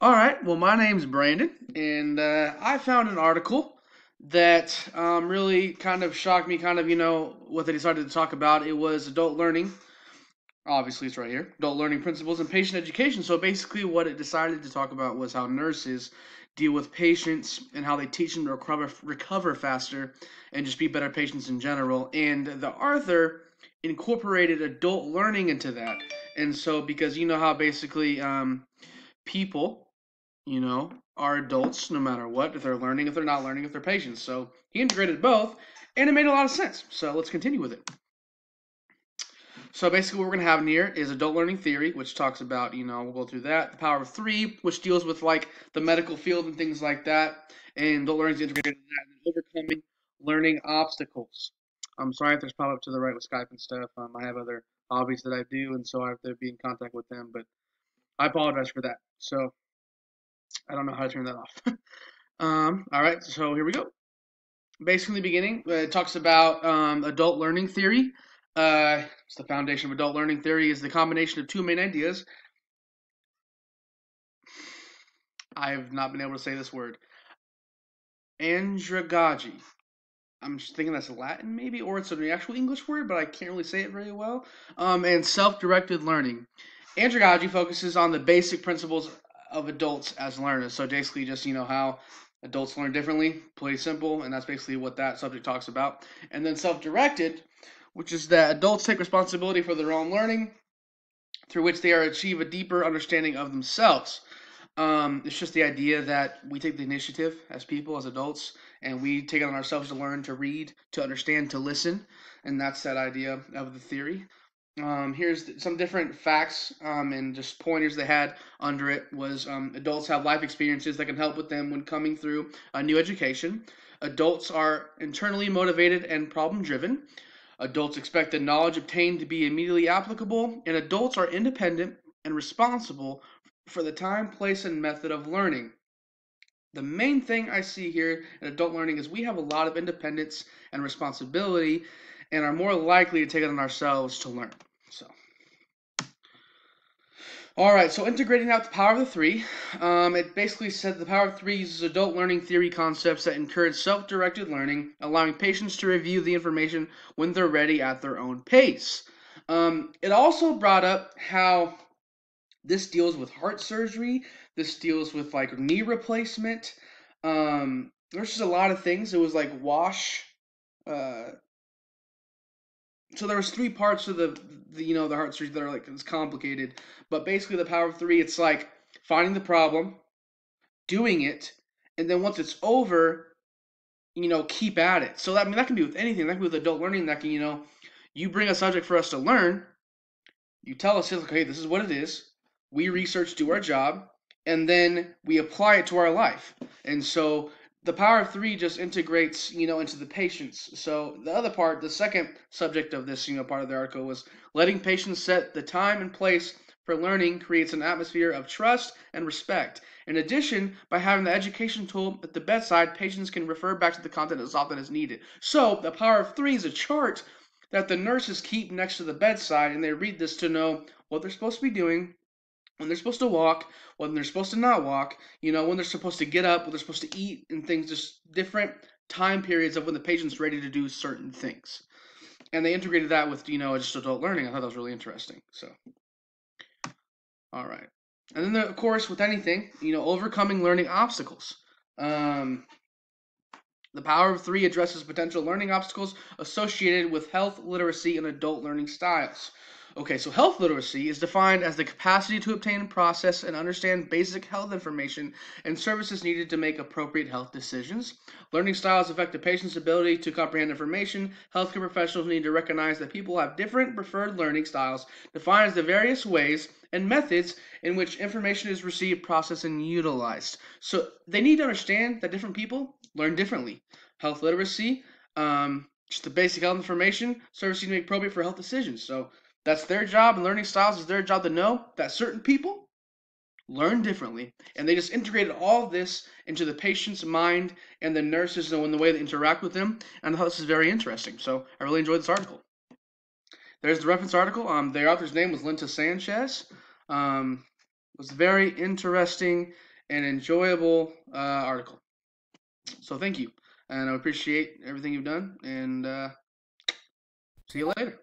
All right. Well, my name's Brandon, and I found an article that really kind of shocked me. Kind of, what they decided to talk about. It was adult learning. Obviously, it's right here. Adult learning principles and patient education. So basically, what it decided to talk about was how nurses deal with patients and how they teach them to recover faster and just be better patients in general. And the author incorporated adult learning into that. And so, because you know how basically people are adults no matter what, if they're learning, if they're not learning, if they're patients. So he integrated both, and it made a lot of sense. So let's continue with it. So basically, what we're going to have in here is adult learning theory, which talks about, we'll go through that. The power of three, which deals with like the medical field and things like that. And adult learning is integrated in that, and overcoming learning obstacles. I'm sorry if there's pop up to the right with Skype and stuff. I have other hobbies that I do, and so I have to be in contact with them. But I apologize for that. So I don't know how to turn that off. All right, so here we go. Basically, in the beginning, it talks about adult learning theory. It's the foundation of adult learning theory is the combination of two main ideas. I have not been able to say this word. Andragogy. I'm just thinking that's Latin, maybe, or it's an actual English word, but I can't really say it very well. And self-directed learning. Andragogy focuses on the basic principles of adults as learners. So basically, just how adults learn differently, pretty simple, and that's basically what that subject talks about. And then self-directed, which is that adults take responsibility for their own learning, through which they achieve a deeper understanding of themselves. It's just the idea that we take the initiative as people, as adults, and we take it on ourselves to learn, to read, to understand, to listen, and that's that idea of the theory. Here's some different facts and just pointers they had under it was adults have life experiences that can help with them when coming through a new education. Adults are internally motivated and problem driven. Adults expect the knowledge obtained to be immediately applicable, and adults are independent and responsible for the time, place, and method of learning. The main thing I see here in adult learning is we have a lot of independence and responsibility and are more likely to take it on ourselves to learn. So, all right, so integrating out the power of the three, it basically said the power of three uses adult learning theory concepts that encourage self-directed learning, allowing patients to review the information when they're ready at their own pace. It also brought up how this deals with heart surgery. This deals with like knee replacement. There's just a lot of things. It was like wash. Uh, so there was three parts of the heart surgery that are like it's complicated, but basically the power of three, it's like finding the problem, doing it, and then once it's over, keep at it. So that, I mean that can be with anything. That can be with adult learning. That can you bring a subject for us to learn. You tell us, okay, this is what it is. We research, do our job, and then we apply it to our life. And so the power of three just integrates, into the patients. So the other part, the second subject of this, part of the article was letting patients set the time and place for learning creates an atmosphere of trust and respect. In addition, by having the education tool at the bedside, patients can refer back to the content as often as needed. So the power of three is a chart that the nurses keep next to the bedside, and they read this to know what they're supposed to be doing, when they're supposed to walk, when they're supposed to not walk, when they're supposed to get up, when they're supposed to eat, and things, just different time periods of when the patient's ready to do certain things. And they integrated that with, just adult learning. I thought that was really interesting. So, all right. And then, of course, with anything, overcoming learning obstacles. Um, the power of three addresses potential learning obstacles associated with health literacy and adult learning styles. Okay, so health literacy is defined as the capacity to obtain, process, and understand basic health information and services needed to make appropriate health decisions. Learning styles affect a patient's ability to comprehend information. Healthcare professionals need to recognize that people have different preferred learning styles, defined as the various ways and methods in which information is received, processed, and utilized. So they need to understand that different people learn differently. Health literacy, just the basic health information, services to make appropriate for health decisions. So that's their job, and learning styles is their job to know that certain people learn differently. And they just integrated all of this into the patient's mind and the nurses and the way they interact with them. And I thought this is very interesting. So I really enjoyed this article. There's the reference article. The author's name was Linta Sanchez. It was very interesting an enjoyable article. So thank you, and I appreciate everything you've done. And see you later.